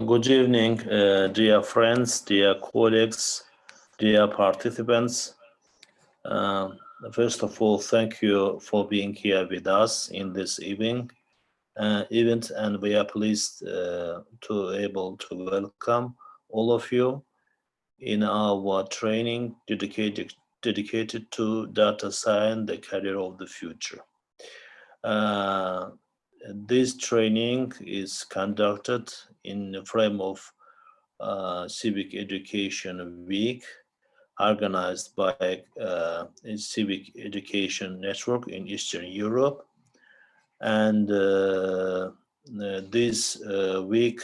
Good evening, dear friends, dear colleagues, dear participants. First of all, thank you for being here with us in this event, and we are pleased to able to welcome all of you in our training dedicated to data science, the career of the future. This training is conducted in the frame of Civic Education Week, organized by Civic Education Network in Eastern Europe. And this week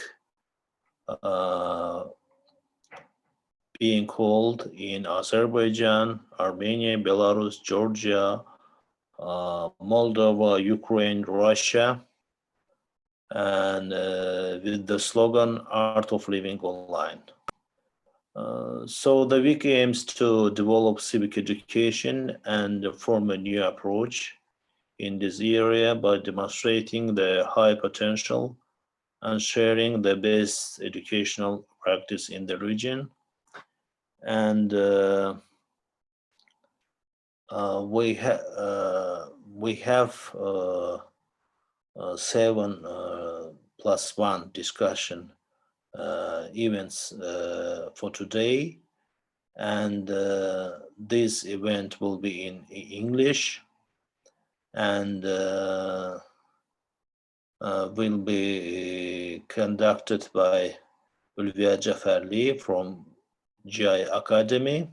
being called in Azerbaijan, Armenia, Belarus, Georgia, Moldova, Ukraine, Russia, and with the slogan Art of Living Online. So the week aims to develop civic education and form a new approach in this area by demonstrating the high potential and sharing the best educational practice in the region. And we have 7+1 discussion events for today, and this event will be in English and will be conducted by Ulviya Jafarli from GI Academy.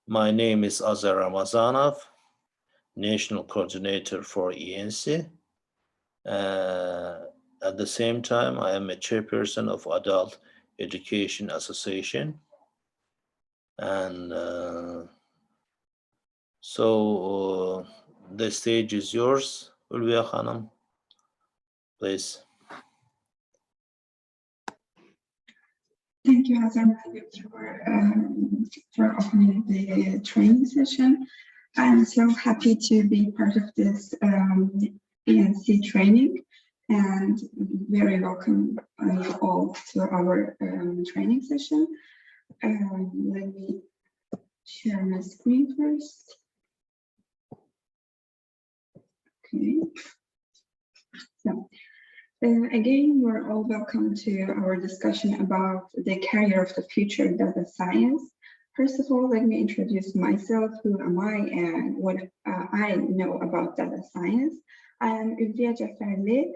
My name is Azar Ramazanov, National Coordinator for EENCE. At the same time, I am a chairperson of Adult Education Association. And so the stage is yours, Ulviya Khanım, please. Thank you, Azar, for opening the training session. I'm so happy to be part of this EENCE training, and very welcome you all to our training session. Let me share my screen first. Okay. So, again, you're all welcome to our discussion about the career of the future in data science. First of all, let me introduce myself. Who am I and what I know about data science? I am Ulviya Jafarli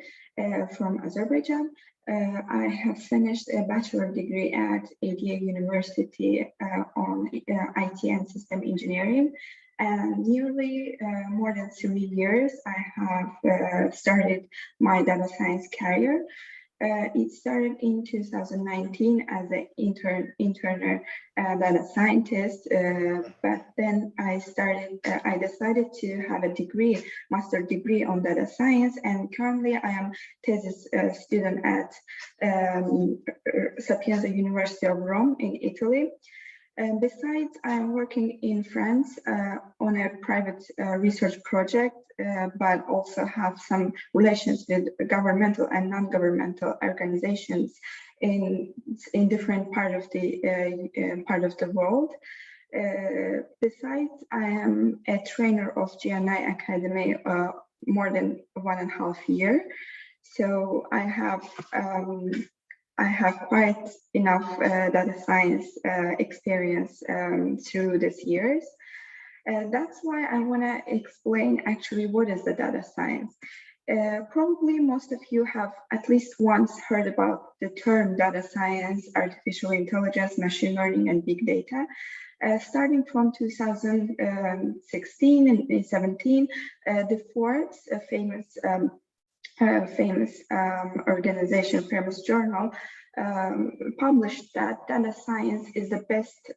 from Azerbaijan. I have finished a bachelor degree at ADA University on IT and system engineering. And nearly more than 3 years, I have started my data science career. It started in 2019 as an intern data scientist, but then I decided to have a master degree on data science, and currently I am thesis student at Sapienza University of Rome in Italy. And besides, I am working in France on a private research project, but also have some relations with governmental and non-governmental organizations in different part of the world. Besides, I am a trainer of GNI Academy more than 1.5 years. So I have quite enough data science experience through these years. That's why I want to explain actually what is the data science. Probably most of you have at least once heard about the term data science, artificial intelligence, machine learning, and big data. Starting from 2016 and 2017, the Forbes, a famous organization, famous journal, published that data science is the best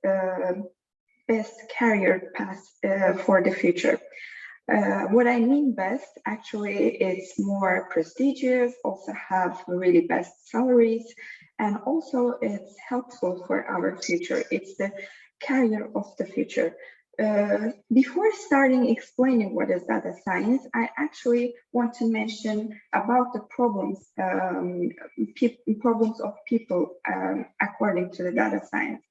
career path for the future. What I mean best, actually, it's more prestigious, also have really best salaries, and also it's helpful for our future. It's the career of the future. Before starting explaining what is data science, I actually want to mention about the problems of people according to the data science.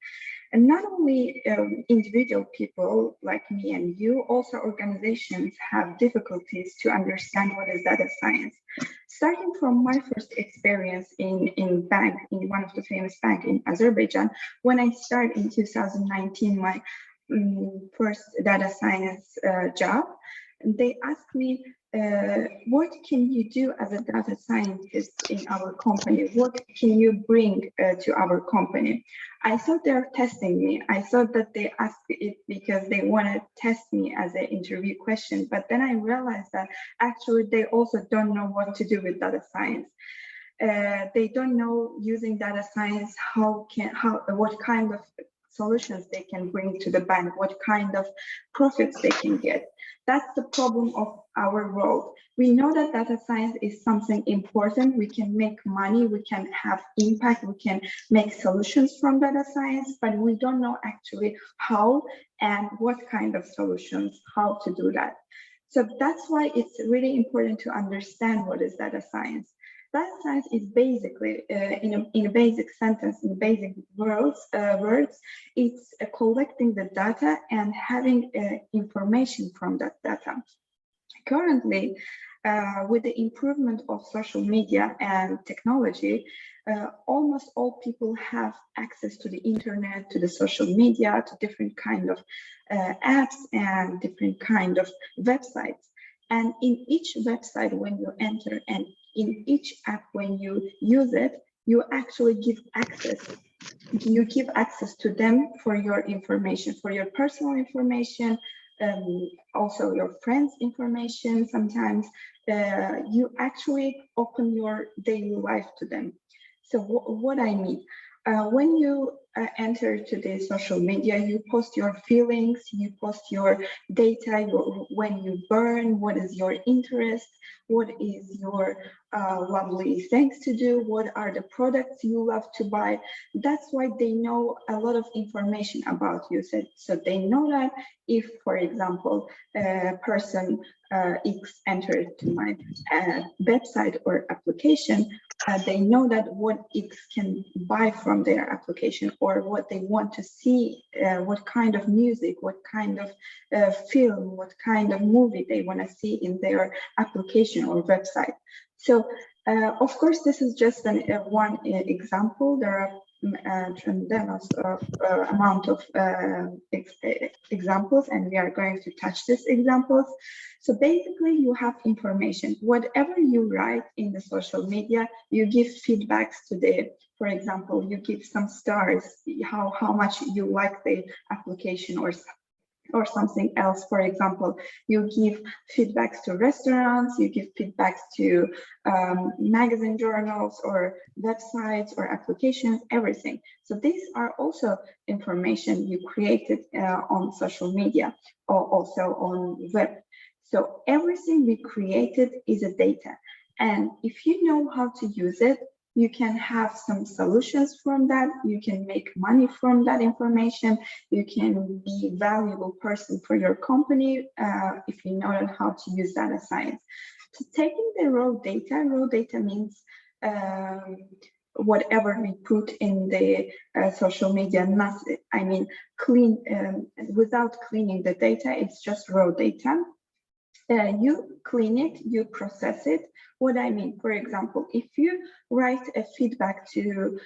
And not only individual people like me and you, also organizations have difficulties to understand what is data science. Starting from my first experience in one of the famous banks in Azerbaijan, when I started in 2019, my first data science job, they asked me, what can you do as a data scientist in our company? What can you bring to our company? I thought they were testing me. I thought that they asked it because they want to test me as an interview question. But then I realized that actually they also don't know what to do with data science. They don't know using data science, what kind of solutions they can bring to the bank, what kind of profits they can get. That's the problem of our world. We know that data science is something important. We can make money, we can have impact, we can make solutions from data science, but we don't know actually how and what kind of solutions, how to do that. So that's why it's really important to understand what is data science. Data science is basically, in a basic sentence, in basic words, it's collecting the data and having information from that data. Currently, with the improvement of social media and technology, almost all people have access to the internet, to the social media, to different kind of apps and different kind of websites. And in each website, when you enter, and in each app, when you use it, you actually give access. You give access to them for your information, for your personal information, also your friends' information. Sometimes you actually open your daily life to them. So what I mean, when you enter to the social media, you post your feelings, you post your data, when you burn, what is your interest, what is your lovely things to do, what are the products you love to buy. That's why they know a lot of information about you. So they know that if, for example, person X entered to my website or application, they know that what X can buy from their application, or what they want to see, what kind of music, what kind of film, what kind of movie they want to see in their application or website. So, of course, this is just one example. There are tremendous amount of examples, and we are going to touch these examples. So basically, you have information. Whatever you write in the social media, you give feedbacks to the, for example, you give some stars, how much you like the application or something else. For example, you give feedbacks to restaurants, you give feedbacks to magazine journals or websites or applications, everything. So these are also information you created on social media or also on web. So everything we created is a data. And if you know how to use it, you can have some solutions from that. You can make money from that information. You can be a valuable person for your company if you know how to use data science. So taking the raw data means whatever we put in the social media, clean, without cleaning the data, it's just raw data. You clean it, you process it. What I mean, for example, if you write a feedback to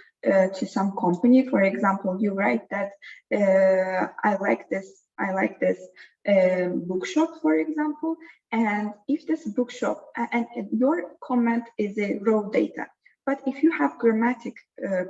some company, for example, you write that I like this bookshop, for example, and if this bookshop and your comment is a raw data. But if you have grammatic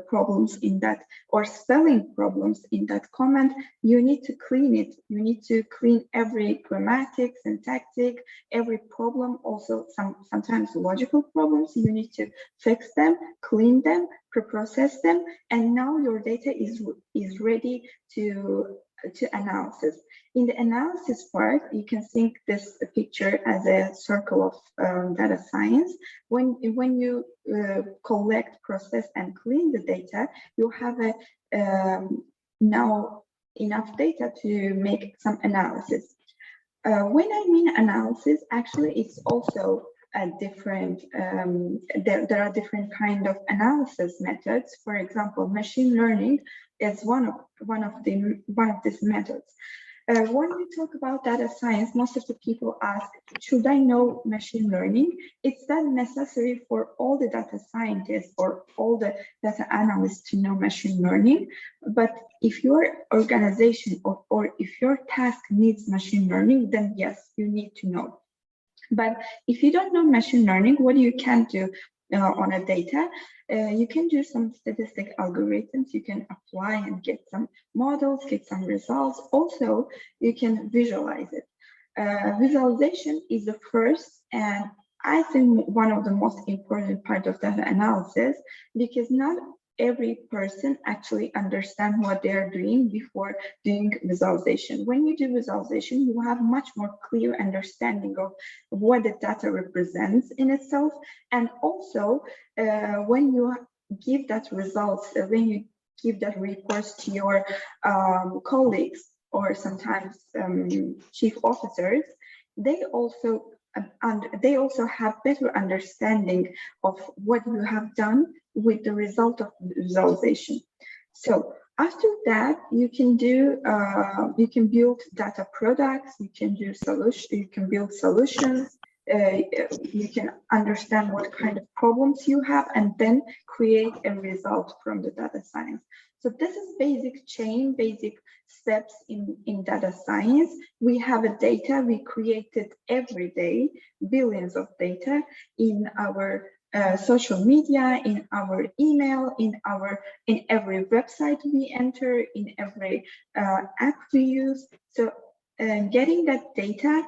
problems in that or spelling problems in that comment, you need to clean it. You need to clean every grammatic, syntactic, every problem, also sometimes logical problems. You need to fix them, clean them, pre-process them, and now your data is ready to analysis. In the analysis part, you can think this picture as a circle of data science. When you collect, process, and clean the data, you have a now enough data to make some analysis. When I mean analysis, actually, it's also a different. There are different kind of analysis methods. For example, machine learning is one of these methods. When we talk about data science, most of the people ask, should I know machine learning? It's not necessary for all the data scientists or all the data analysts to know machine learning. But if your organization or if your task needs machine learning, then yes, you need to know. But if you don't know machine learning, what you can do on a data, you can do some statistic algorithms, you can apply and get some models, get some results. Also, you can visualize it. Visualization is the first and I think one of the most important part of data analysis, because not every person actually understands what they're doing before doing visualization. When you do visualization, you have much more clear understanding of what the data represents in itself. And also, when you give that results, when you give that reports to your colleagues or sometimes chief officers, they also have better understanding of what you have done with the result of visualization. So after that, you can build data products, you can do solutions, you can build solutions, you can understand what kind of problems you have, and then create a result from the data science. So this is basic steps in data science. We have a data we created every day, billions of data in our social media, in our email, in every website we enter, in every app we use. So getting that data,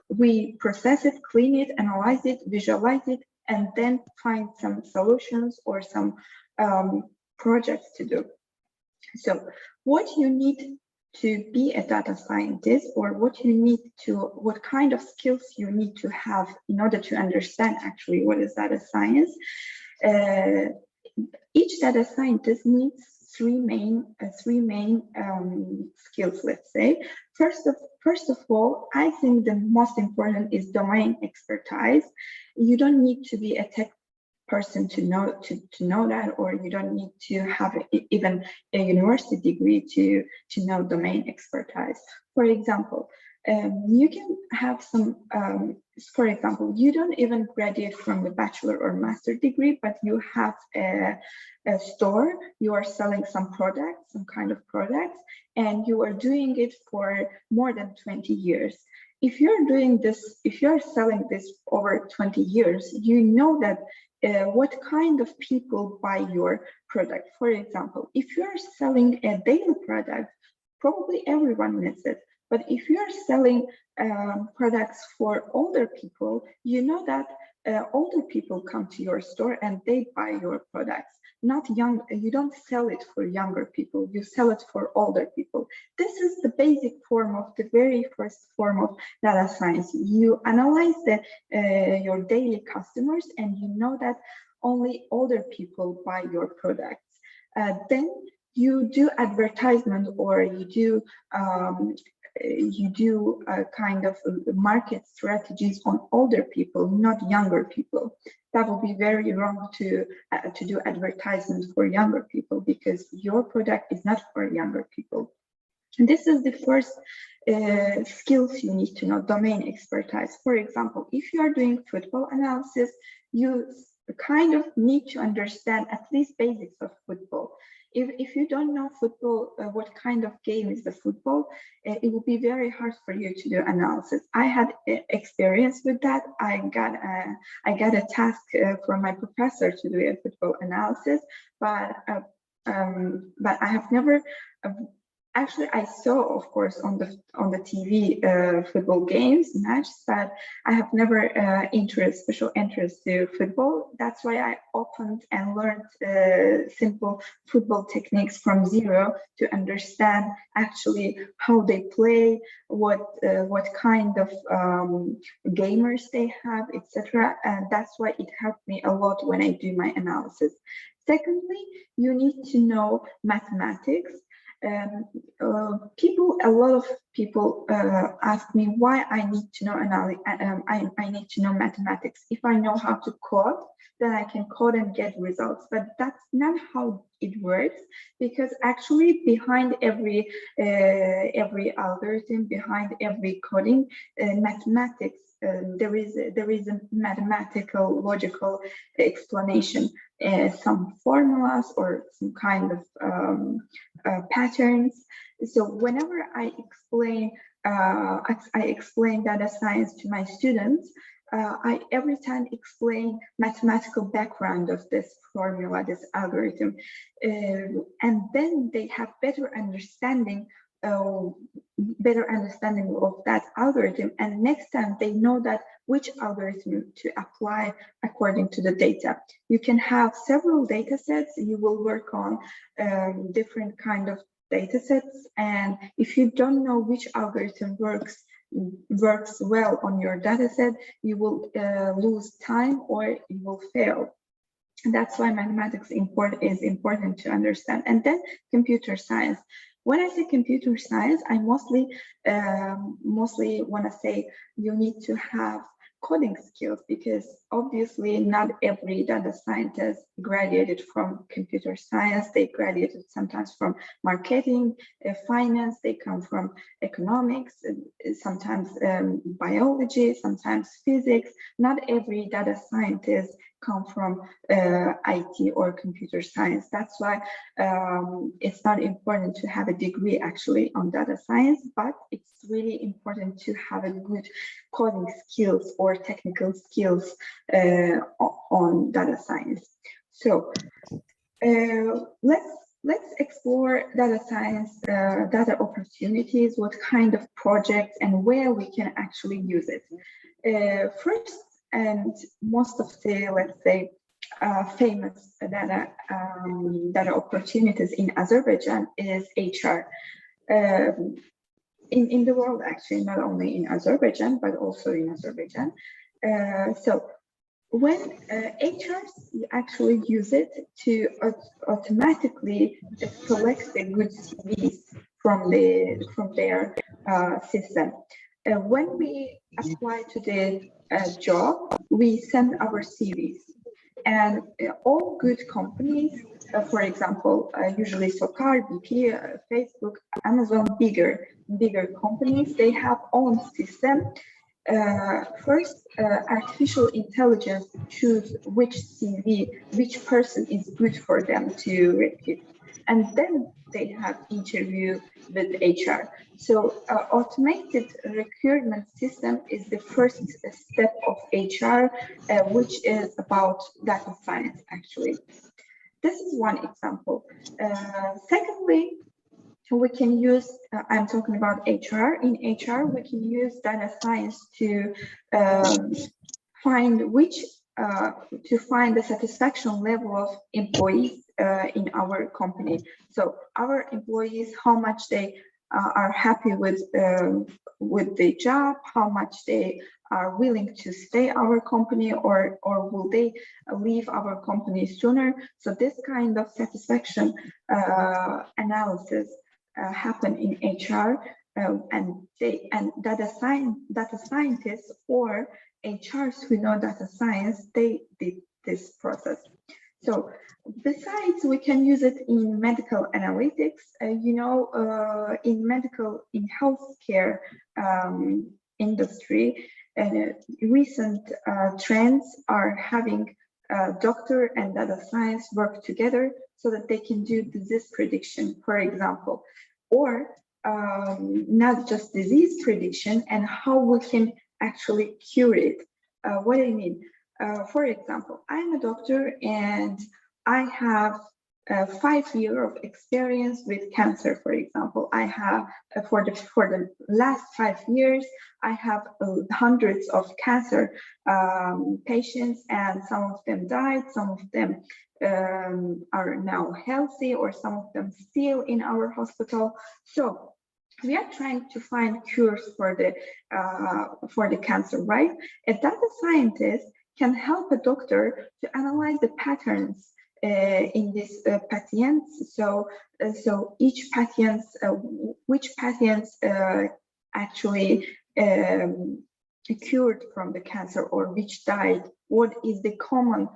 we process it, clean it, analyze it, visualize it, and then find some solutions or some projects to do. So what you need to be a data scientist, or what kind of skills you need to have in order to understand actually what is data science. Each data scientist needs three main skills, let's say. First of all, I think the most important is domain expertise. You don't need to be a tech person to know that, or you don't need to have even a university degree to know domain expertise. For example, you can have some, for example, you don't even graduate from a bachelor or master degree, but you have a store, you are selling some products, some kind of products, and you are doing it for more than 20 years. If you're doing this, if you're selling this over 20 years, you know that what kind of people buy your product. For example, if you're selling a daily product, probably everyone needs it. But if you're selling products for older people, you know that older people come to your store and they buy your products. Not young, you don't sell it for younger people, you sell it for older people. This is the basic form of the very first form of data science. You analyze your daily customers and you know that only older people buy your products. Then you do advertisement, or you do kind of market strategies on older people, not younger people. That would be very wrong to do advertisement for younger people, because your product is not for younger people. And this is the first skills you need to know, domain expertise. For example, if you are doing football analysis, you kind of need to understand at least basics of football. If you don't know football, what kind of game is the football, it will be very hard for you to do analysis. I had experience with that. I got a task from my professor to do a football analysis, but I have never. Actually, I saw, of course, on the TV football games, matches, but I have never special interest to football. That's why I opened and learned simple football techniques from zero to understand actually how they play, what kind of gamers they have, etc. And that's why it helped me a lot when I do my analysis. Secondly, you need to know mathematics. A lot of people ask me why I need to know I need to know mathematics. If I know how to code, then I can code and get results. But that's not how it works, because actually behind every algorithm, behind every coding, mathematics, there is a mathematical logical explanation, some formulas or some kind of patterns. So whenever I explain data science to my students, I every time explain mathematical background of this formula, this algorithm, and then they have better understanding of that algorithm, and next time they know that which algorithm to apply according to the data. You can have several data sets, you will work on different kind of data sets, and if you don't know which algorithm works well on your data set, you will lose time or you will fail. That's why mathematics is important to understand. And then computer science. When I say computer science, I mostly want to say you need to have coding skills, because obviously not every data scientist graduated from computer science. They graduated sometimes from marketing, finance, they come from economics, sometimes biology, sometimes physics. Not every data scientist come from IT or computer science. That's why it's not important to have a degree actually on data science, but it's really important to have a good coding skills or technical skills on data science. So let's explore data science, data opportunities, what kind of projects and where we can actually use it. First, and most of the, let's say, famous data opportunities in Azerbaijan is HR. In the world, actually, not only in Azerbaijan, but also in Azerbaijan. So when HRs actually use it to automatically select the good CVs from their system. When we apply to the job, we send our CVs, and all good companies, for example, usually Sokar, BP, Facebook, Amazon, bigger companies, they have own system. First, artificial intelligence choose which CV, which person is good for them to recruit, and then they have interview with HR. So automated recruitment system is the first step of HR, which is about data science, actually. This is one example. Secondly, we can use, I'm talking about HR. In HR, we can use data science to find the satisfaction level of employees in our company. So our employees, how much they are happy with the job, how much they are willing to stay our company, or will they leave our company sooner. So this kind of satisfaction analysis happen in HR, and data scientists or HRs who know data science, they did this process. So besides, we can use it in medical analytics. In healthcare industry, recent trends are having doctor and data science work together so that they can do disease prediction, for example, or not just disease prediction, and how we can actually cure it. What do I mean? For example, I'm a doctor and I have 5 years of experience with cancer, for example. I have, for the last 5 years, I have hundreds of cancer patients, and some of them died, some of them are now healthy, or some of them still in our hospital. So we are trying to find cures for the cancer, right? A data scientist can help a doctor to analyze the patterns in this patients. So each patients, which patients actually cured from the cancer or which died, what is the common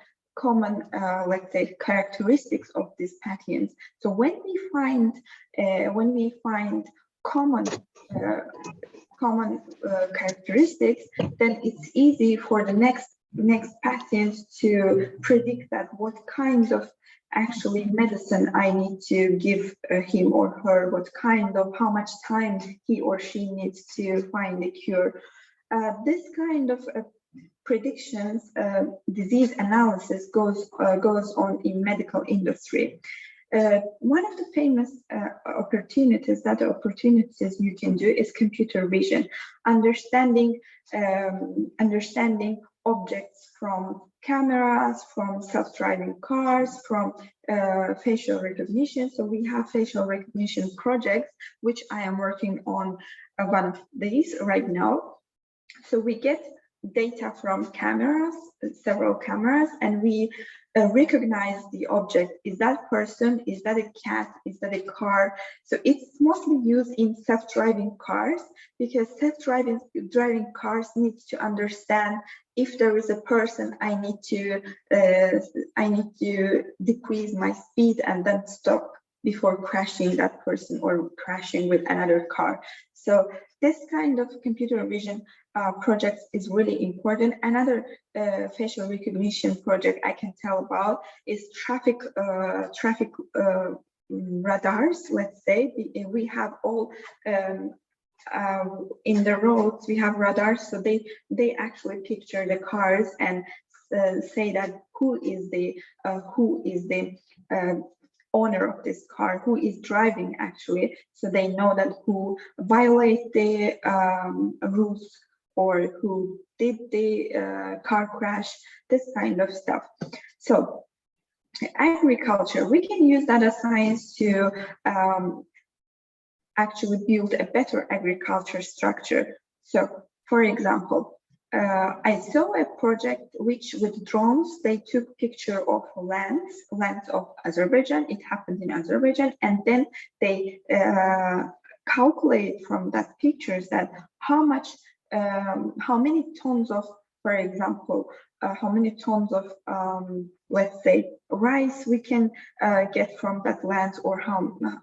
let's say characteristics of these patients. So when we find common characteristics, then it's easy for the next patient to predict that what kinds of actually medicine I need to give him or her, how much time he or she needs to find a cure. This kind of predictions, disease analysis goes on in medical industry. One of the famous opportunities you can do is computer vision, understanding objects from cameras, from self-driving cars, from facial recognition. So we have facial recognition projects, which I am working on one of these right now. So we get data from cameras, several cameras, and we recognize the object. Is that person? Is that a cat? Is that a car? So it's mostly used in self-driving cars, because self-driving cars needs to understand if there is a person, I need to decrease my speed and then stop before crashing that person or crashing with another car. So this kind of computer vision project is really important. Another facial recognition project I can tell about is traffic radars. Let's say we have all in the roads we have radars, so they actually picture the cars and say that who is the owner of this car, who is driving actually, so they know that who violate the rules or who did the car crash, this kind of stuff. So agriculture, we can use data science to actually build a better agriculture structure. So for example, I saw a project which with drones, they took picture of lands of Azerbaijan. It happened in Azerbaijan, and then they calculate from that pictures that how many tons of, for example, how many tons of let's say rice we can get from that land, or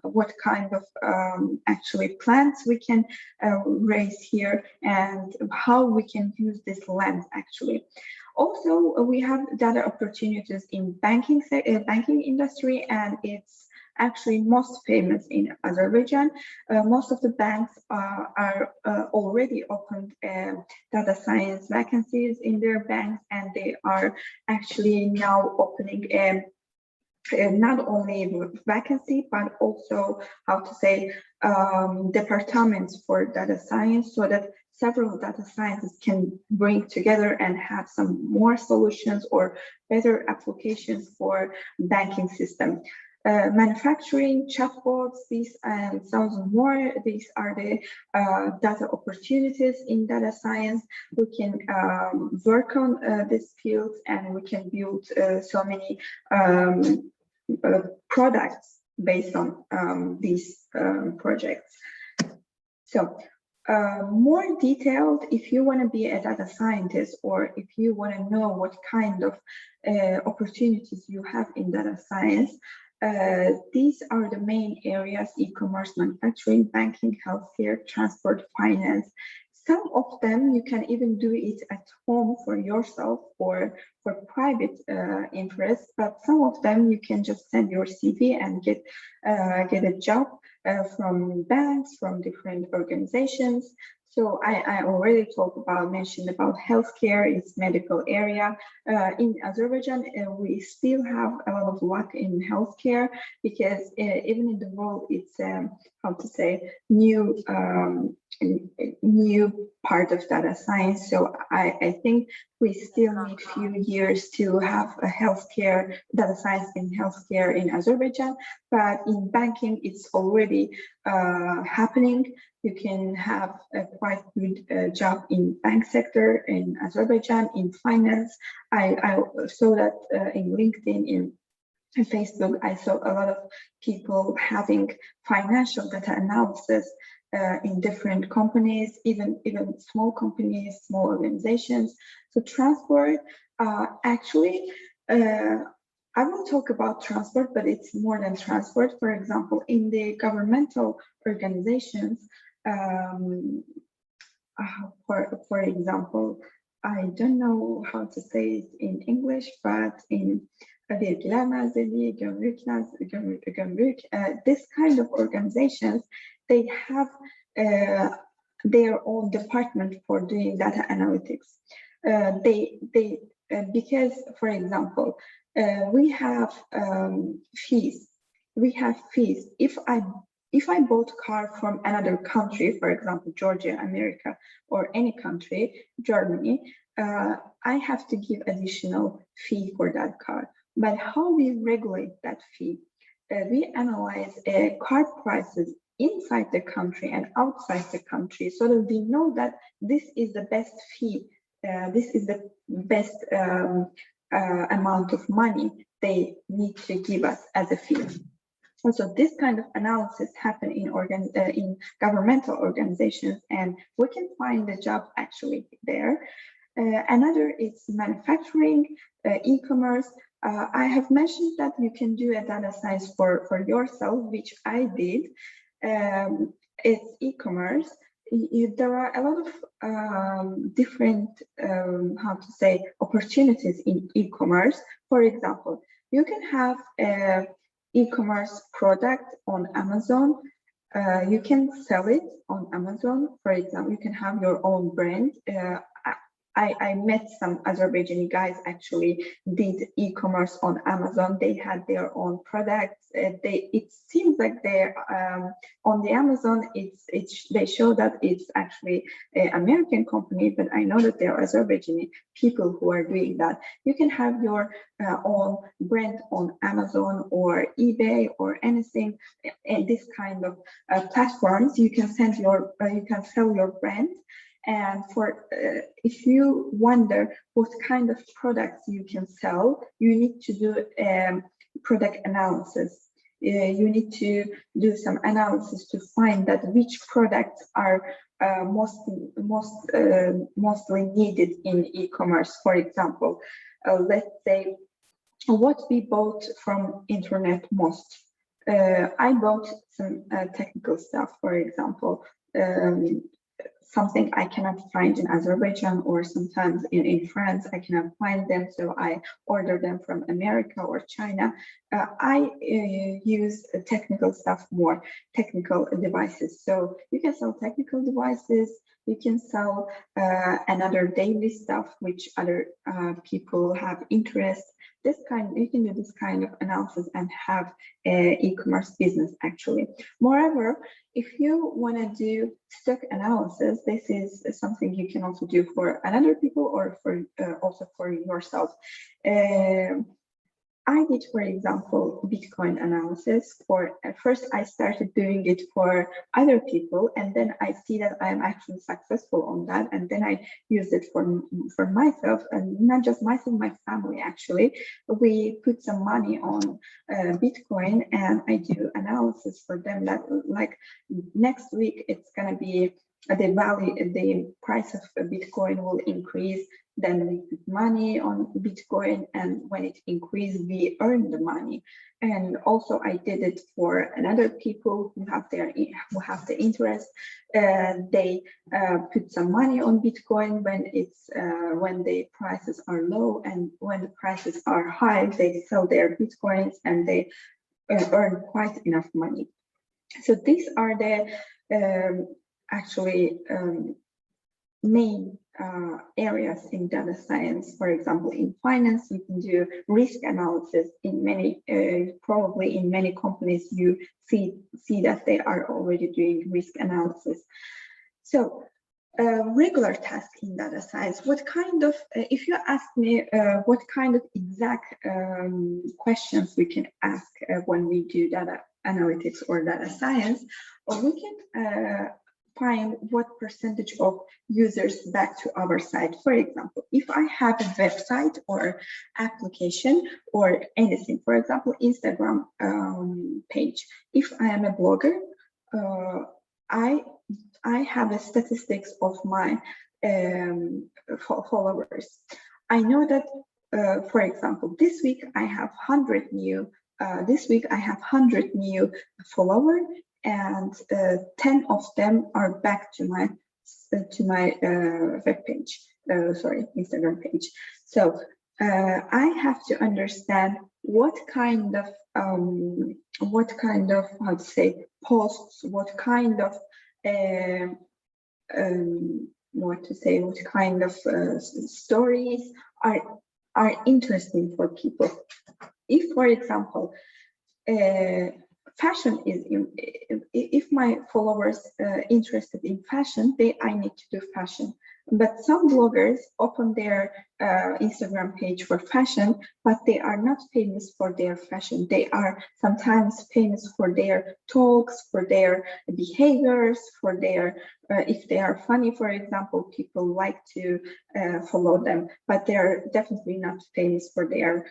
what kind of actually plants we can raise here, and how we can use this land actually. Also, we have data opportunities in banking industry, and it's actually most famous in Azerbaijan. Most of the banks are already opened data science vacancies in their banks, and they are actually now opening not only vacancy, but also, how to say, departments for data science, so that several data scientists can bring together and have some more solutions or better applications for banking system. Manufacturing, chatbots, these and thousands more, these are the data opportunities in data science. We can work on these fields, and we can build so many products based on these projects. So more detailed, if you want to be a data scientist, or if you want to know what kind of opportunities you have in data science, these are the main areas: e-commerce, manufacturing, banking, healthcare, transport, finance. Some of them you can even do it at home for yourself or for private interest, but some of them you can just send your CV and get a job from banks, from different organizations. So I already mentioned about healthcare, its medical area. In Azerbaijan, we still have a lot of luck in healthcare, because even in the world, it's how to say, new part of data science. So I think we still need a few years to have a healthcare, data science in healthcare in Azerbaijan, but in banking, it's already happening. You can have a quite good job in bank sector in Azerbaijan, in finance. I saw that in LinkedIn, in Facebook, I saw a lot of people having financial data analysis in different companies, even small companies, small organizations. So transport, actually, I will talk about transport, but it's more than transport. For example, in the governmental organizations, for example, I don't know how to say it in English, but in this kind of organizations, they have their own department for doing data analytics. Because, for example, we have fees. We have fees. If I bought a car from another country, for example, Georgia, America, or any country, Germany, I have to give additional fee for that car. But how we regulate that fee? We analyze car prices inside the country and outside the country, so that we know that this is the best fee, this is the best amount of money they need to give us as a fee. Also, this kind of analysis happen in governmental organizations, and we can find the job actually there. Another is manufacturing, e-commerce. I have mentioned that you can do a data science for yourself, which I did. It's e-commerce. There are a lot of different, how to say, opportunities in e-commerce. For example, you can have a e-commerce product on Amazon. You can sell it on Amazon. For example, you can have your own brand. I met some Azerbaijani guys actually did e-commerce on Amazon. They had their own products. It seems like they're on the Amazon. They show that it's actually an American company, but I know that there are Azerbaijani people who are doing that. You can have your own brand on Amazon or eBay or anything. This kind of platforms, you can sell your brand. And if you wonder what kind of products you can sell, you need to do product analysis. You need to do some analysis to find that which products are mostly needed in e-commerce. For example, let's say what we bought from internet most. I bought some technical stuff, for example. Something I cannot find in Azerbaijan, or sometimes in France, I cannot find them, so I order them from America or China. I use technical stuff more, technical devices. So you can sell technical devices, you can sell another daily stuff which other people have interest. You can do this kind of analysis and have an e-commerce business actually. Moreover, if you want to do stock analysis, this is something you can also do for another people or for also for yourself. I did, for example, Bitcoin analysis first I started doing it for other people, and then I see that I'm actually successful on that, and then I use it for myself, and not just myself, my family actually. We put some money on Bitcoin, and I do analysis for them that like next week it's gonna be the price of Bitcoin will increase. Then we put money on Bitcoin, and when it increases, we earn the money. And also, I did it for another people who have the interest. They put some money on Bitcoin when the prices are low, and when the prices are high, they sell their Bitcoins and they earn quite enough money. So these are the main areas in data science. For example, in finance, you can do risk analysis. In many, probably in many companies, you see that they are already doing risk analysis. So regular task in data science, what kind of, if you ask me what kind of exact questions we can ask when we do data analytics or data science, or we can find what percentage of users back to our site. For example, if I have a website or application or anything, for example, Instagram page, if I am a blogger, I have a statistics of my followers. I know that, for example, this week I have 100 new. This week I have 100 new followers, and 10 of them are back to my web page. Instagram page. So I have to understand what kind of how to say posts, what kind of stories are interesting for people. If, for example, fashion is if my followers interested in fashion, I need to do fashion. But some bloggers open their Instagram page for fashion, but they are not famous for their fashion. They are sometimes famous for their talks, for their behaviors, for their if they are funny, for example, people like to follow them, but they are definitely not famous for their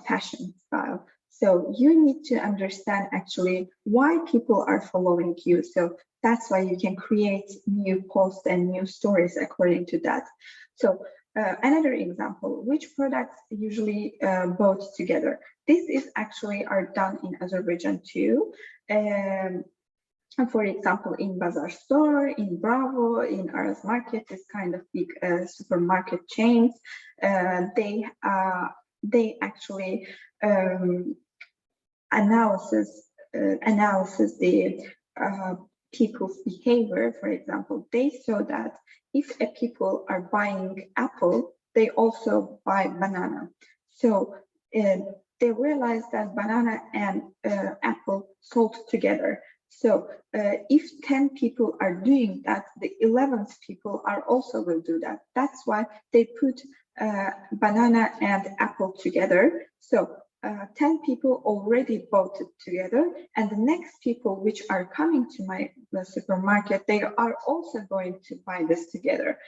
fashion style. So you need to understand actually why people are following you. So that's why you can create new posts and new stories according to that. So another example, which products usually bought together? This is actually are done in Azerbaijan too. For example, in Bazaar Store, in Bravo, in Aras Market, this kind of big supermarket chains, they actually analysis the people's behavior. For example, they saw that if people are buying apple, they also buy banana. So they realized that banana and apple sold together. So if 10 people are doing that, the 11th people are also will do that. That's why they put banana and apple together. So 10 people already bought it together, and the next people which are coming to my supermarket, they are also going to buy this together.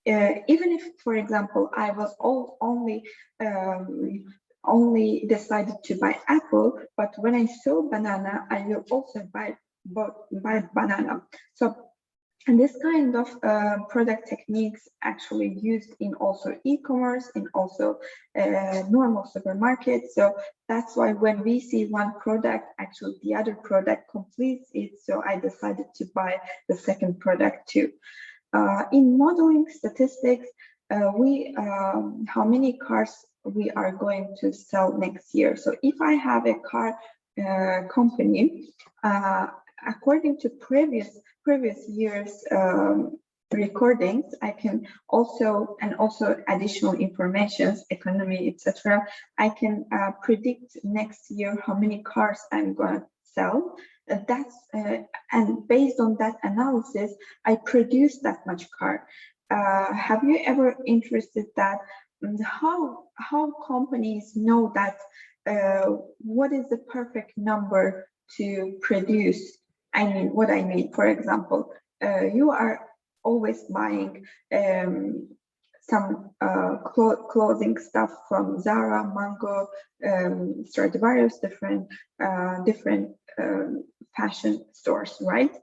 Even if, for example, I was only decided to buy apple, but when I saw banana, I will also buy banana. So, and this kind of product techniques actually used in also e-commerce, in also normal supermarkets. So that's why when we see one product, actually the other product completes it. So I decided to buy the second product too. In modeling statistics, how many cars we are going to sell next year. So if I have a car company, according to previous years recordings, I can also, and also additional information, economy, etc. I can predict next year how many cars I'm going to sell. And based on that analysis, I produce that much car. Have you ever interested that how companies know that what is the perfect number to produce? I mean, what I mean, for example, you are always buying some clothing stuff from Zara, Mango, Stradivarius, different fashion stores, right?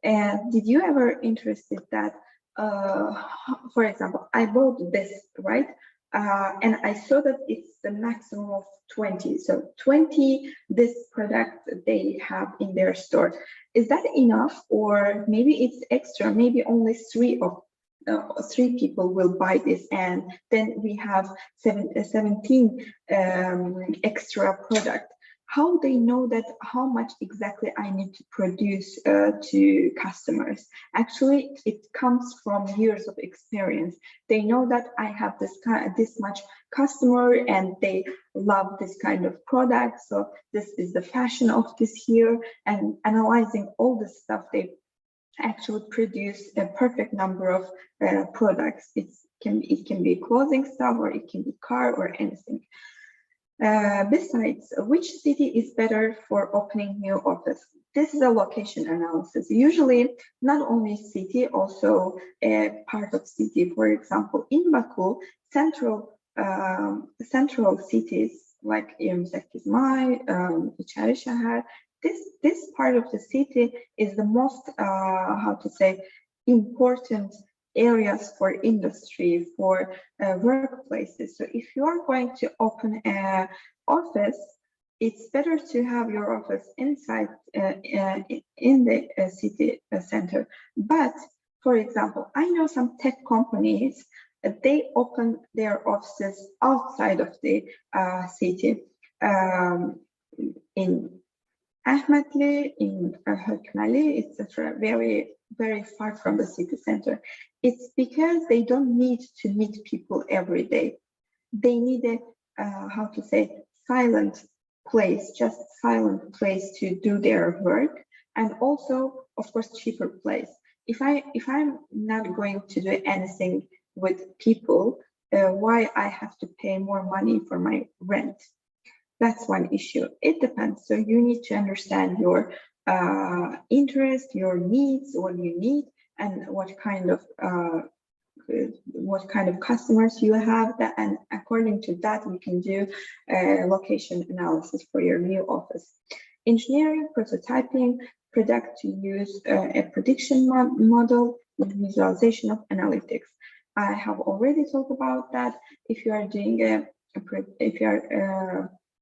And did you ever interested that, for example, I bought this, right? And I saw that it's the maximum of 20. So 20 this product they have in their store. Is that enough, or maybe it's extra? Maybe only three people will buy this, and then we have 17 extra product. How they know that how much exactly I need to produce to customers? Actually, it comes from years of experience. They know that I have this much customer and they love this kind of product. So this is the fashion of this year, and analyzing all this stuff, they actually produce a perfect number of products. It can be clothing stuff, or it can be car, or anything. Besides, which city is better for opening new office? this is a location analysis. Usually, not only city, also a part of city. For example, in Baku, central cities like İEENCE, İçeri Şehir, this part of the city is the most, how to say, important areas for industry, for workplaces. So if you are going to open an office, it's better to have your office inside in the city center. But for example, I know some tech companies, they open their offices outside of the city, in Ahmetli, in Hökmeli, etc., very far from the city center. It's because they don't need to meet people every day. They need a, how to say, silent place, just silent place to do their work, and also, of course, cheaper place. If I'm not going to do anything with people, why I have to pay more money for my rent? That's one issue. It depends. So you need to understand your interest, your needs, what you need, and what kind of customers you have. That, and according to that, we can do location analysis for your new office. Engineering, prototyping, product to use a prediction model with visualization of analytics. I have already talked about that. If you are doing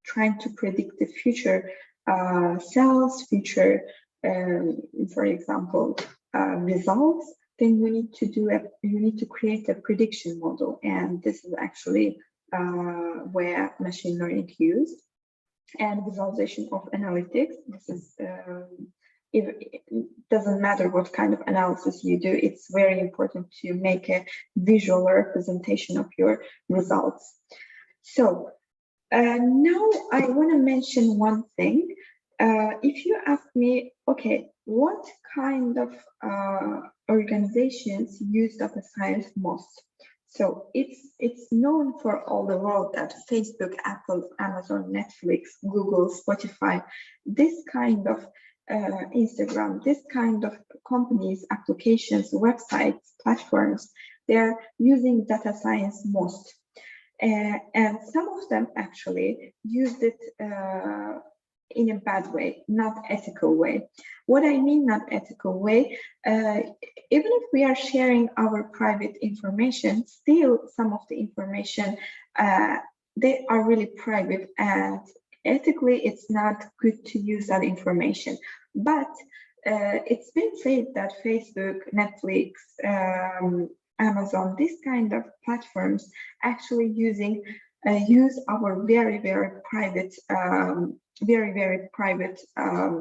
trying to predict the future sales, future, for example, results, then you need to create a prediction model, and this is actually where machine learning used. And visualization of analytics. This is it doesn't matter what kind of analysis you do. It's very important to make a visual representation of your results. So now I want to mention one thing. If you ask me, okay, what kind of organizations use data science most? So it's known for all the world that Facebook, Apple, Amazon, Netflix, Google, Spotify, this kind of Instagram, this kind of companies, applications, websites, platforms, they're using data science most. And some of them actually used it in a bad way, not ethical way. What I mean not ethical way, even if we are sharing our private information, still some of the information, they are really private, and ethically it's not good to use that information. But it's been said that Facebook, Netflix, Amazon, this kind of platforms actually use our very private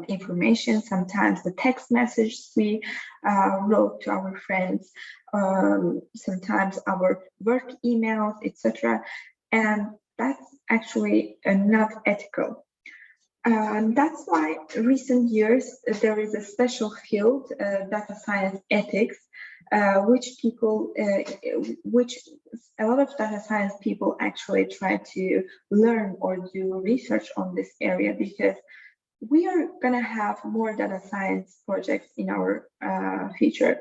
information. Sometimes the text messages we wrote to our friends, sometimes our work emails, etc. And that's actually not ethical. That's why recent years there is a special field, data science ethics, which a lot of data science people actually try to learn or do research on this area, because we are gonna have more data science projects in our future.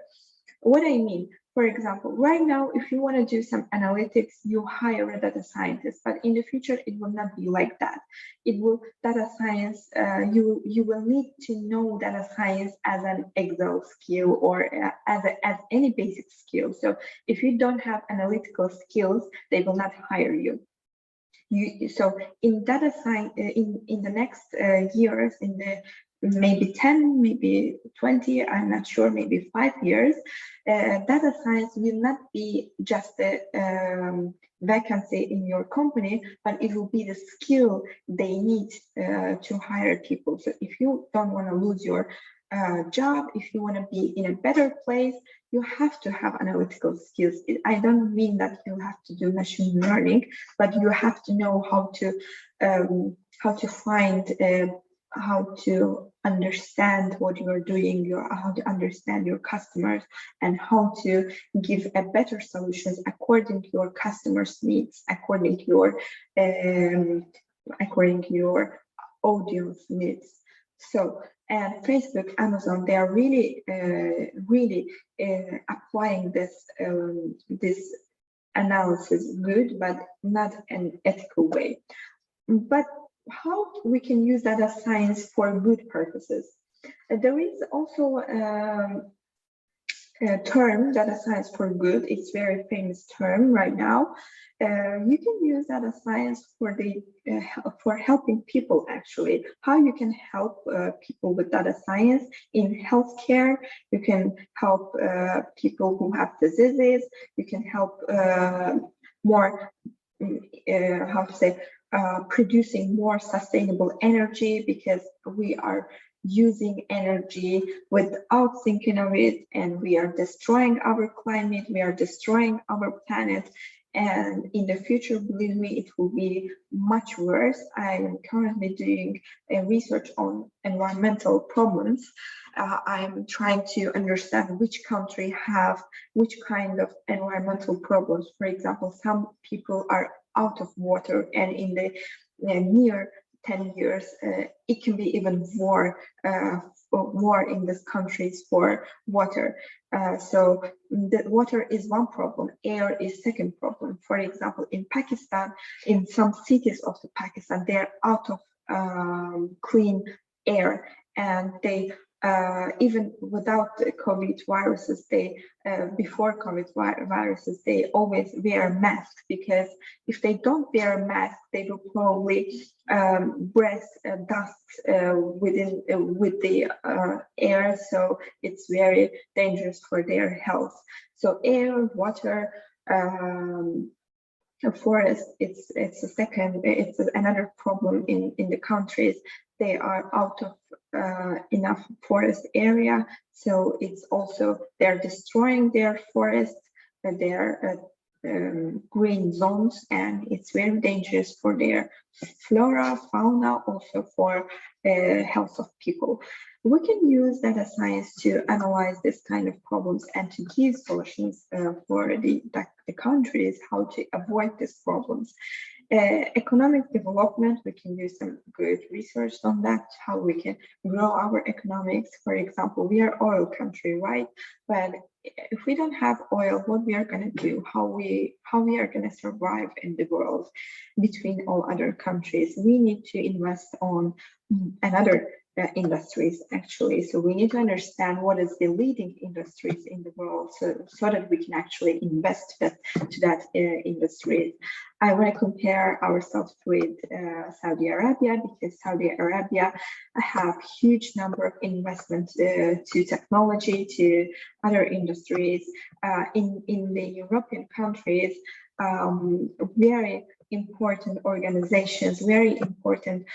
What I mean, for example, right now, if you want to do some analytics, you hire a data scientist, but in the future, it will not be like that. It will data science, you will need to know data science as an Excel skill or as any basic skill. So if you don't have analytical skills, they will not hire you. So in data science, in the next years, in the maybe 10, maybe 20, I'm not sure, maybe 5 years, data science will not be just a vacancy in your company, but it will be the skill they need to hire people. So if you don't want to lose your job, if you want to be in a better place, you have to have analytical skills. I don't mean that you have to do machine learning, but you have to know how to find how to understand what you are doing, how to understand your customers, and how to give a better solutions according to your customers' needs, according to your audience needs. So And Facebook, Amazon, they are really, applying this analysis good, but not an ethical way. But how we can use data science for good purposes? There is also a term, data science for good. It's a very famous term right now. You can use data science for helping people, actually. How you can help people with data science in healthcare. You can help people who have diseases. You can help more, producing more sustainable energy, because we are using energy without thinking of it, and we are destroying our climate, we are destroying our planet, and in the future, believe me, it will be much worse. I am currently doing a research on environmental problems. I'm trying to understand which country have which kind of environmental problems. For example, some people are out of water, and in the near 10 years, it can be even war in these countries for water. So the water is one problem, air is second problem. For example, in Pakistan, in some cities of the Pakistan, they're out of clean air, and they even without the COVID viruses, before COVID viruses, they always wear masks, because if they don't wear a mask, they will probably breathe dust with the air, so it's very dangerous for their health. So air, water, forest, it's another problem in the countries. They are out of enough forest area, so it's also they're destroying their forests, their green zones, and it's very dangerous for their flora, fauna, also for health of people. We can use data science to analyze this kind of problems and to give solutions for the countries how to avoid these problems. Economic development, we can do some good research on that, how we can grow our economics. For example, we are oil country, right? But if we don't have oil, what we are going to do, how we are going to survive in the world between all other countries? We need to invest on another industries, actually. So we need to understand what is the leading industries in the world, so that we can actually invest to that industries. I want to compare ourselves with Saudi Arabia, because Saudi Arabia have huge number of investments to technology, to other industries. In the European countries, very important organizations, very important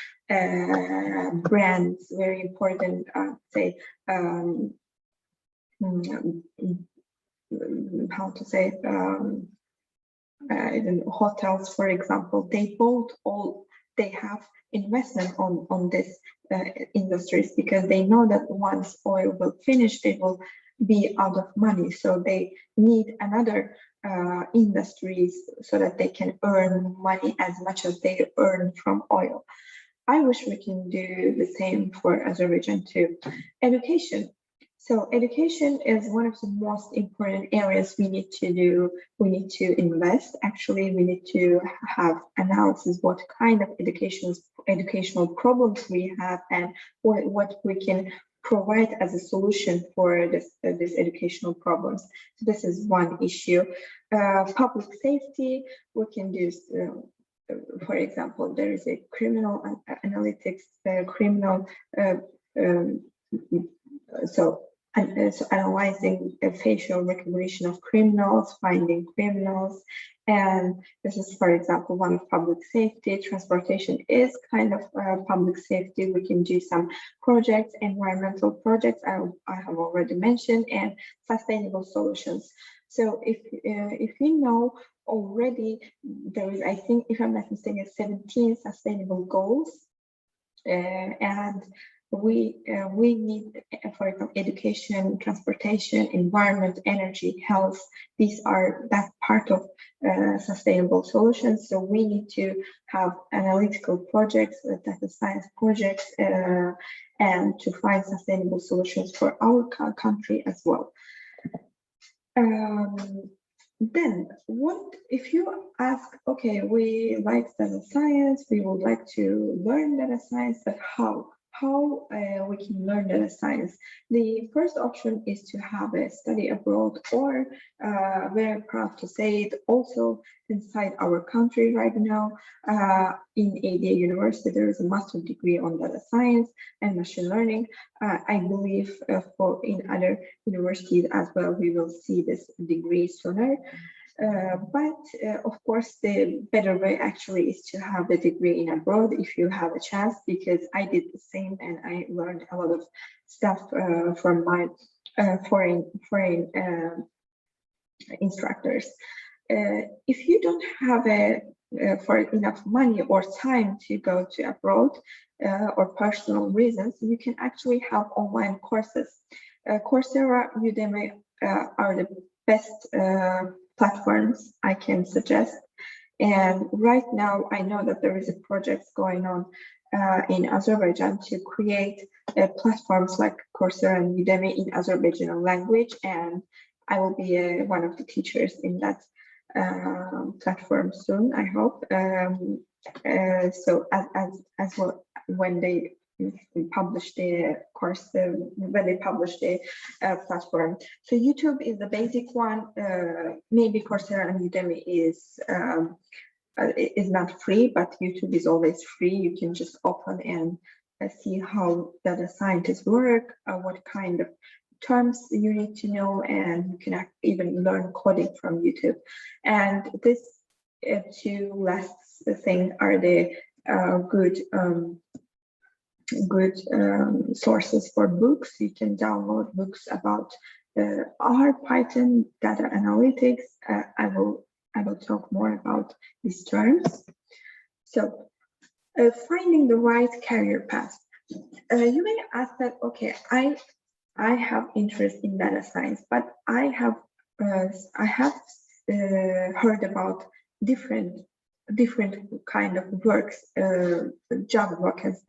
brands, very important, hotels, for example, they have investment on this industries, because they know that once oil will finish, they will be out of money. So they need another industries so that they can earn money as much as they earn from oil. I wish we can do the same for Azerbaijan too. Education. So education is one of the most important areas we need to do. We need to invest. Actually, we need to have analysis what kind of educational problems we have, and what we can provide as a solution for this educational problems. So this is one issue. Public safety, we can do, for example, there is a criminal analytics, so analyzing facial recognition of criminals, finding criminals, and this is, for example, one of public safety. Transportation is kind of public safety. We can do some projects, environmental projects, I have already mentioned, and sustainable solutions. So if you know already, there is, I think, if I'm not mistaken, 17 sustainable goals, and we need, for example, education, transportation, environment, energy, health. That's part of sustainable solutions. So we need to have analytical projects, data science projects, and to find sustainable solutions for our country as well. Then what if you ask, okay, we like data science, we would like to learn data science, but how we can learn data science? The first option is to have a study abroad, or very proud to say it, also inside our country right now, in ADA University, there is a master's degree on data science and machine learning. I believe in other universities as well, we will see this degree sooner. But of course, the better way actually is to have the degree in abroad if you have a chance, because I did the same and I learned a lot of stuff from my foreign instructors. If you don't have for enough money or time to go to abroad or personal reasons, you can actually have online courses. Coursera, Udemy are the best platforms I can suggest. And right now, I know that there is a project going on in Azerbaijan to create platforms like Coursera and Udemy in Azerbaijani language, and I will be one of the teachers in that platform soon, I hope. So as well, when they publish the course, when they publish the platform. So YouTube is the basic one. Maybe Coursera and Udemy is not free, but YouTube is always free. You can just open and see how data scientists work, what kind of terms you need to know, and you can even learn coding from YouTube. And this two last things are the good sources for books. You can download books about R, Python, data analytics. I will talk more about these terms. So finding the right career path. You may ask that, okay, I have interest in data science, but I have heard about different kind of works, job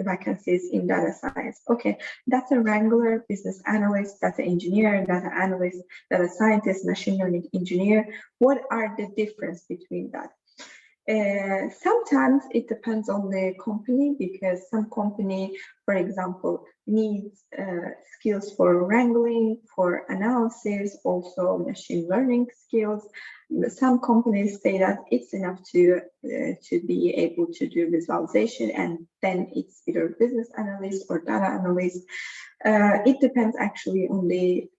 vacancies in data science. Okay, data wrangler, business analyst, data engineer, data analyst, data scientist, machine learning engineer. What are the difference between that? Sometimes it depends on the company, because some company, for example, needs skills for wrangling, for analysis, also machine learning skills. Some companies say that it's enough to be able to do visualization, and then it's either business analyst or data analyst. It depends actually on the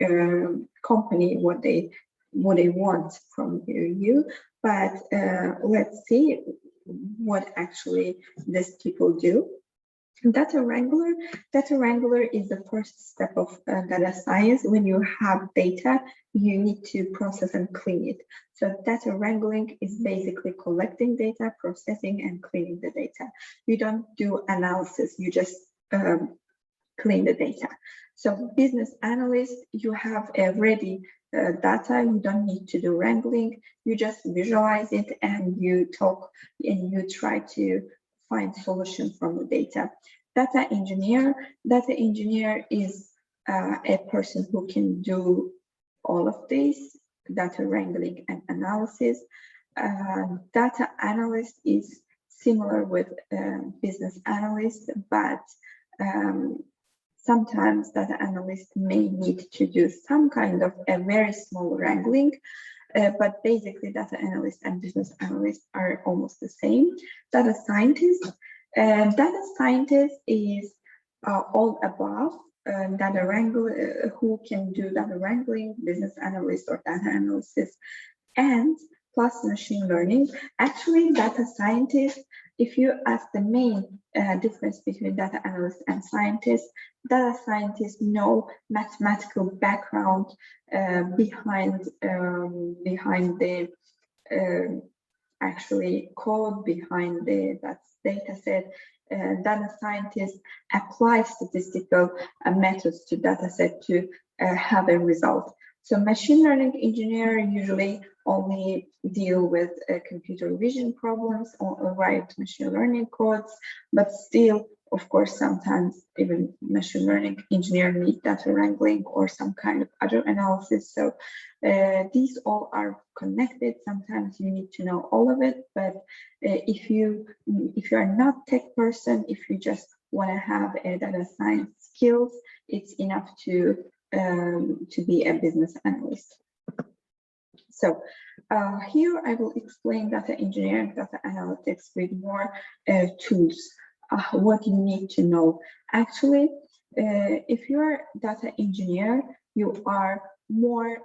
company, what they want from you. But let's see what actually these people do. Data wrangler is the first step of data science. When you have data, you need to process and clean it. So data wrangling is basically collecting data, processing and cleaning the data. You don't do analysis, you just clean the data. So business analyst, you have a ready data, you don't need to do wrangling, you just visualize it and you talk and you try to find solution from the data. Data engineer is a person who can do all of these, data wrangling and analysis. Data analyst is similar with business analyst, but sometimes data analyst may need to do some kind of a very small wrangling, but basically data analyst and business analyst are almost the same. Data scientist is all above data wrangler, who can do data wrangling, business analyst or data analysis, and plus machine learning. Actually, data scientist, if you ask the main difference between data analyst and scientist, data scientists know mathematical background behind the actually code behind the data set. Data scientist apply statistical methods to data set to have a result. So machine learning engineer usually only deal with computer vision problems or write machine learning codes, but still, of course, sometimes even machine learning engineer need data wrangling or some kind of other analysis. So these all are connected. Sometimes you need to know all of it, but if you are not tech person, if you just want to have a data science skills, it's enough to be a business analyst. So here I will explain data engineering, data analytics with more tools. What you need to know. Actually, if you're a data engineer, you are more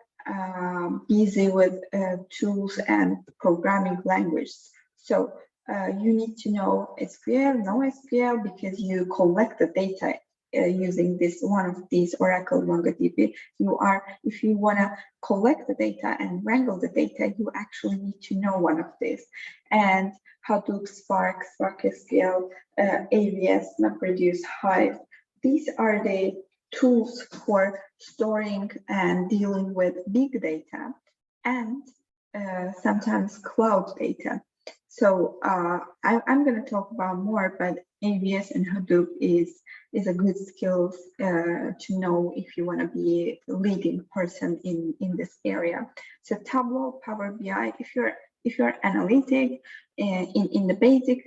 busy with tools and programming languages. So you need to know SQL, NoSQL, because you collect the data using this one of these Oracle MongoDB. If you want to collect the data and wrangle the data, you actually need to know one of these. And Hadoop, Spark, SQL, AVS, MapReduce, Hive. These are the tools for storing and dealing with big data and sometimes cloud data. So I'm going to talk about more, but AVS and Hadoop is a good skill to know if you want to be a leading person in this area. So Tableau, Power BI, if you're analytic in the basic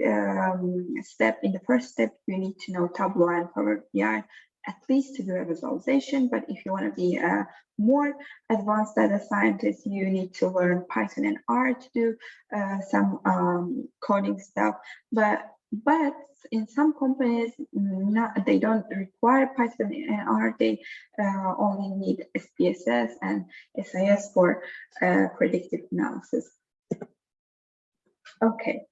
step, in the first step, you need to know Tableau and Power BI at least to do a visualization. But if you want to be a more advanced data scientist, you need to learn Python and R to do some coding stuff. But in some companies, they don't require Python and R. They only need SPSS and SIS for predictive analysis. Okay,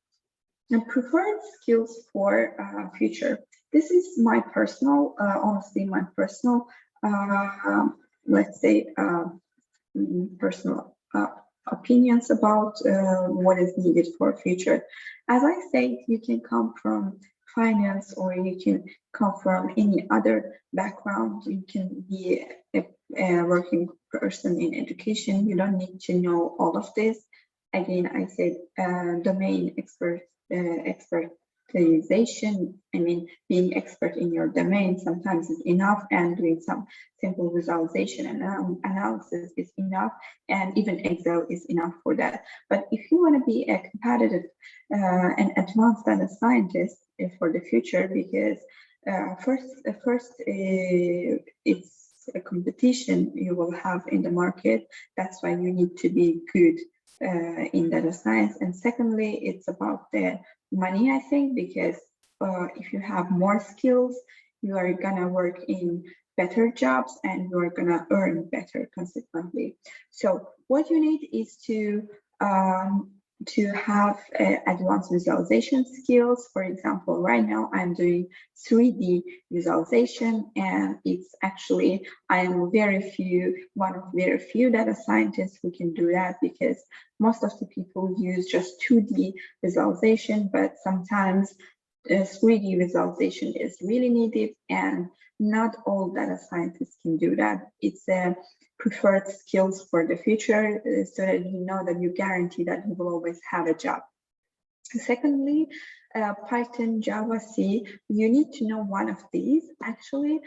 and preferred skills for future. This is my personal, honestly, my personal, let's say, personal opinions about what is needed for future. As I said, you can come from finance or you can come from any other background. You can be a working person in education. You don't need to know all of this. Again, I said domain expertization. I mean, being expert in your domain sometimes is enough, and doing some simple visualization and analysis is enough, and even Excel is enough for that. But if you want to be a competitive and advanced data scientist for the future, because first it's a competition you will have in the market. That's why you need to be good in data science. And secondly, it's about the money, I think, because if you have more skills, you are gonna work in better jobs and you are gonna earn better consequently. So what you need is to have advanced visualization skills. For example, right now I'm doing 3D visualization, and it's actually I am one of very few data scientists who can do that, because most of the people use just 2D visualization, but sometimes 3D visualization is really needed, and not all data scientists can do that. It's a preferred skills for the future, so that you know that you guarantee that you will always have a job. Secondly, Python, Java, C, you need to know one of these. Actually,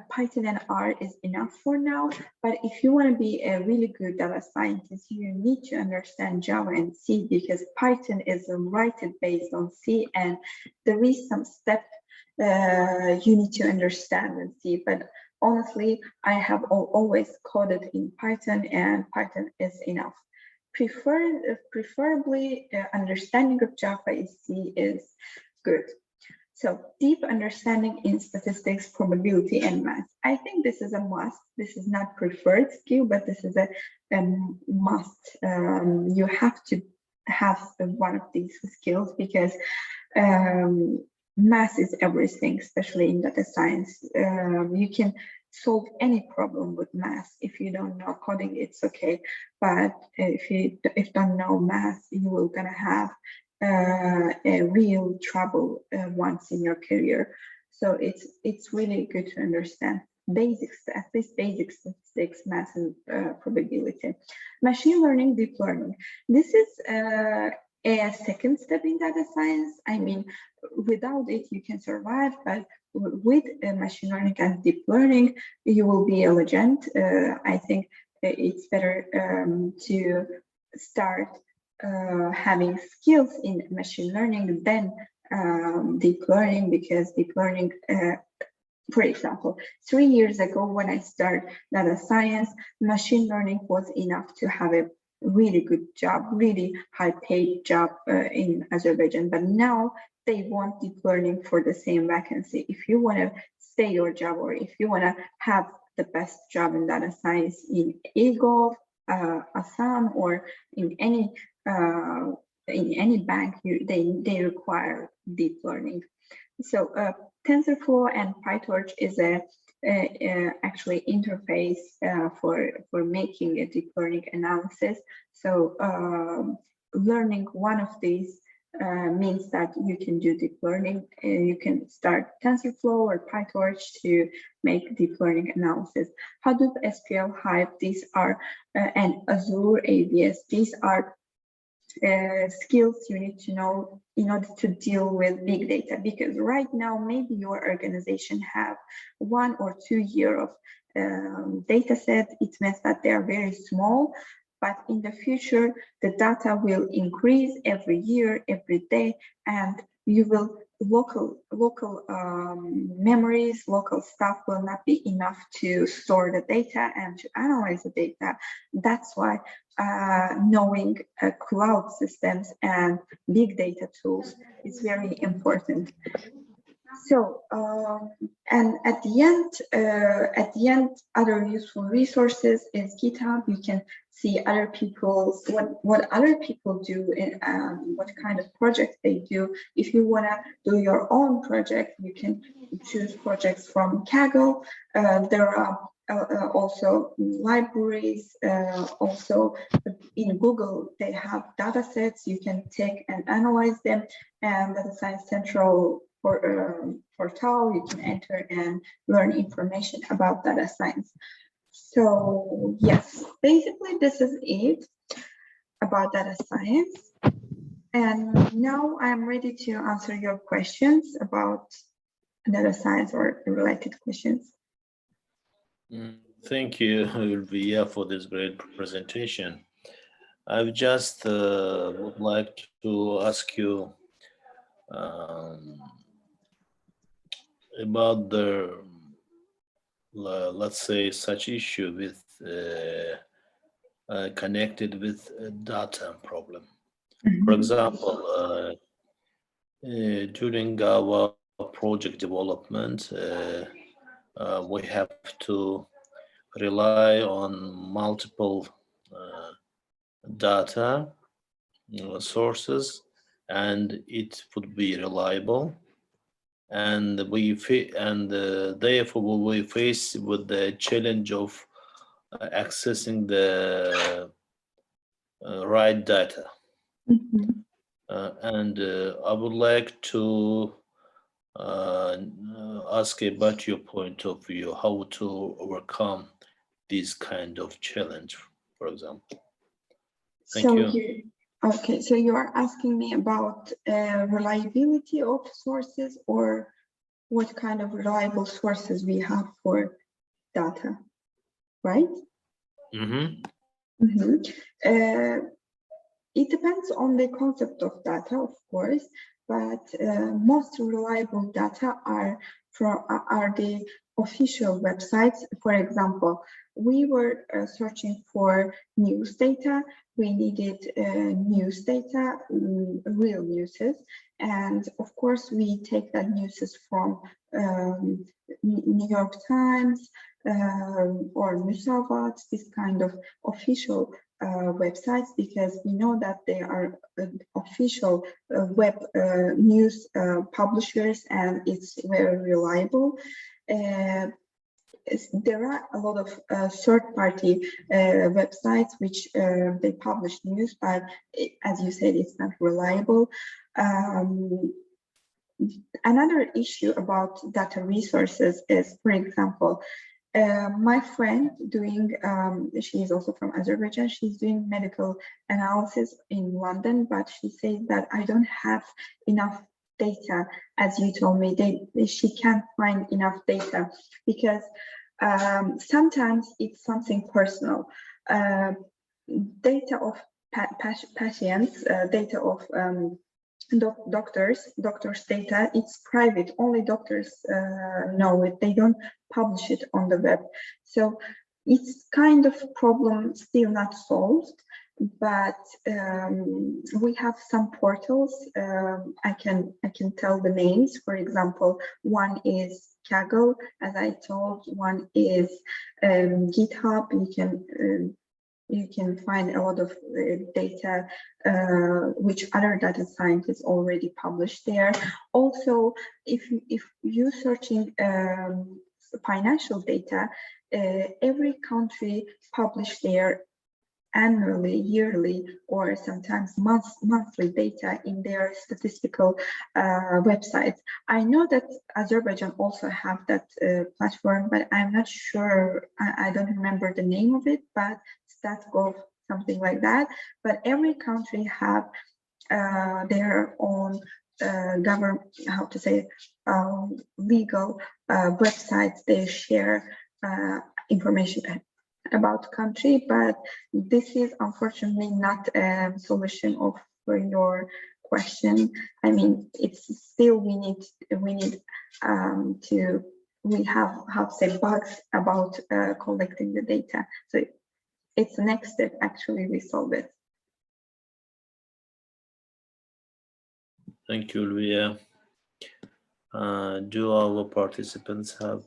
Python and R is enough for now, but if you want to be a really good data scientist, you need to understand Java and C, because Python is written based on C, and there is some step you need to understand and see. But honestly, I have always coded in Python, and Python is enough. Preferably, understanding of Java is C is good. So deep understanding in statistics, probability, and math. I think this is a must. This is not preferred skill, but this is a must. You have to have one of these skills, because math is everything, especially in data science. You can solve any problem with math. If you don't know coding, it's okay, but if you don't know math, you will gonna have a real trouble once in your career. So it's really good to understand basics, at least basic statistics, math, and probability. Machine learning, deep learning. This is a second step in data science. I mean, without it, you can survive, but with machine learning and deep learning, you will be a legend. I think it's better to start having skills in machine learning than deep learning, because deep learning, for example, 3 years ago when I started data science, machine learning was enough to have a really good job, really high paid job in Azerbaijan. But now they want deep learning for the same vacancy. If you want to stay your job, or if you want to have the best job in data science in Egov, Assam, or in any bank, they require deep learning. So TensorFlow and PyTorch is a actually interface for making a deep learning analysis. So learning one of these means that you can do deep learning. You can start TensorFlow or PyTorch to make deep learning analysis. Hadoop, SQL, Hive, these are, and Azure, AWS, these are skills you need to know in order to deal with big data, because right now maybe your organization have 1 or 2 years of data set. It means that they are very small, but in the future the data will increase every year, every day, and you will local memories, local stuff will not be enough to store the data and to analyze the data. That's why knowing cloud systems and big data tools is very important. So and at the end, other useful resources is GitHub. You can see other people's what other people do and what kind of projects they do. If you want to do your own project, you can choose projects from Kaggle. There are also libraries. Also in Google, they have data sets. You can take and analyze them, and Data Science Central portal, you can enter and learn information about data science. So yes, basically this is it about data science. And now I'm ready to answer your questions about data science or related questions. Thank you, Ulviya, for this great presentation. I just would like to ask you about the, let's say, such issue with connected with data problem. For example, during our project development, we have to rely on multiple data sources, and it would be reliable. And therefore we face with the challenge of accessing the right data. And I would like to ask about your point of view, how to overcome this kind of challenge, for example. Thank you. Okay, so you are asking me about reliability of sources, or what kind of reliable sources we have for data, right? It depends on the concept of data, of course, but most reliable data are the official websites. For example, we were searching for news data. We needed news data, real news, and of course we take that news from New York Times or Musavat, this kind of official websites, because we know that they are official web news publishers, and it's very reliable. there are a lot of third-party websites which they publish news, but as you said, it's not reliable. Another issue about data resources is, for example, my friend doing, she is also from Azerbaijan, she's doing medical analysis in London, but she says that I don't have enough data, as you told me, she can't find enough data because sometimes it's something personal. Data of patients, data of doctors data, it's private, only doctors know it, they don't publish it on the web. So it's kind of problem still not solved, but we have some portals. I can tell the names. For example, one is Kaggle, as I told, one is GitHub. You can find a lot of data which other data scientists already published there. Also, if you're searching financial data, every country publish their annually, yearly, or sometimes monthly data in their statistical websites. I know that Azerbaijan also have that platform, but I'm not sure, I don't remember the name of it, but StatGov, something like that. But every country have their own government, how to say, legal websites. They share information about country, but this is unfortunately not a solution of for your question. I mean, it's still we have how to say bugs about collecting the data. So it's the next step. Actually, we solve it. Thank you, Ulviya. Do our participants have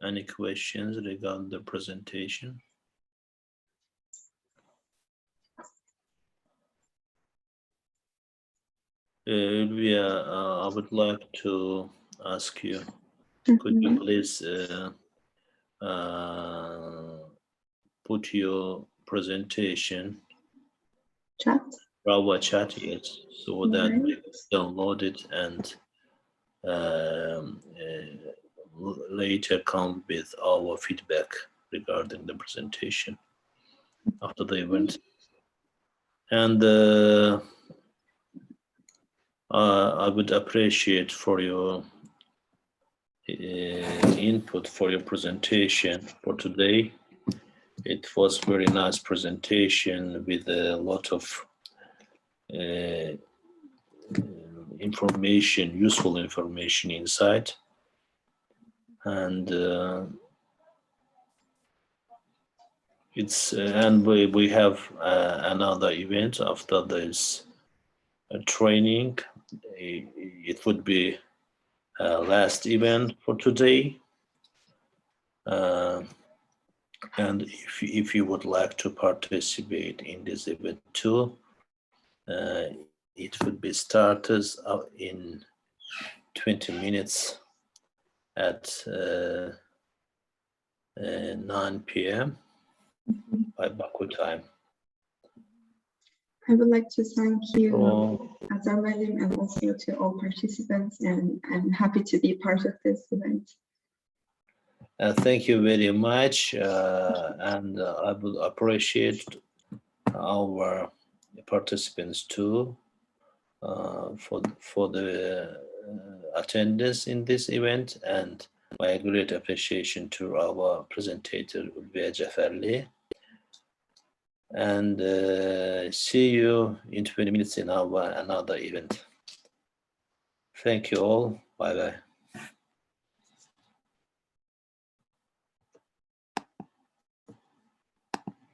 any questions regarding the presentation? Ulviya, I would like to ask you, could you please put your presentation Chat. our chat, yes, so that we can download it and later come with our feedback regarding the presentation after the event. And I would appreciate for your input for your presentation for today. It was very nice presentation with a lot of information, useful information inside. And and we have another event after this training. It would be last event for today. And if you would like to participate in this event too, it would be started in 20 minutes at 9 p.m. by Baku time. I would like to thank you, Azerbaijan, and also to all participants, and I'm happy to be part of this event. Thank you very much, and I would appreciate our participants too for the attendance in this event, and my great appreciation to our presenter Ulviya Jaferli. And see you in 20 minutes in our another event. Thank you all. Bye bye.